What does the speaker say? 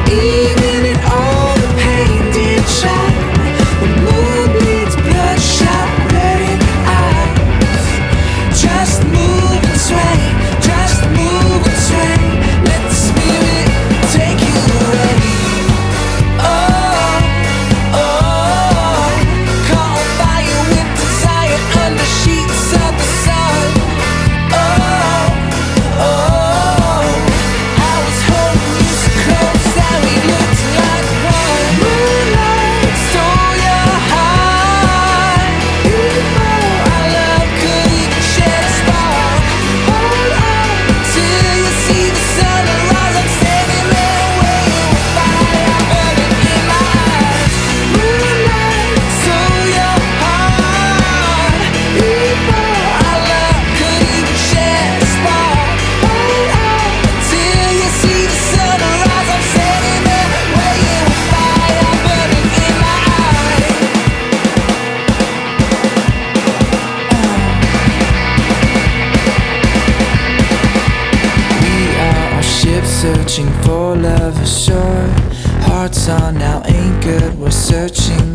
Even in all the pain, dear child, when moon bleeds bloodshot red eyes, just move and sway, just move and sway. Let the spirit take you away. Oh, oh, caught on fire with desire under sheets of the sun. Oh, oh, I was holding you so close that we looked like one. Moonlight stole your heart. Before our love could even shed a spark. Hold on till you see the sunrise. I'm standing there waiting with fire burning in my eyes. Moonlight stole your heart. Before our love could even shed a spark. Hold on till you see the sunrise. I'm standing there waiting with fire burning in my eyes. We are our ship searching for love ashore. Hearts are now anchored, we're searching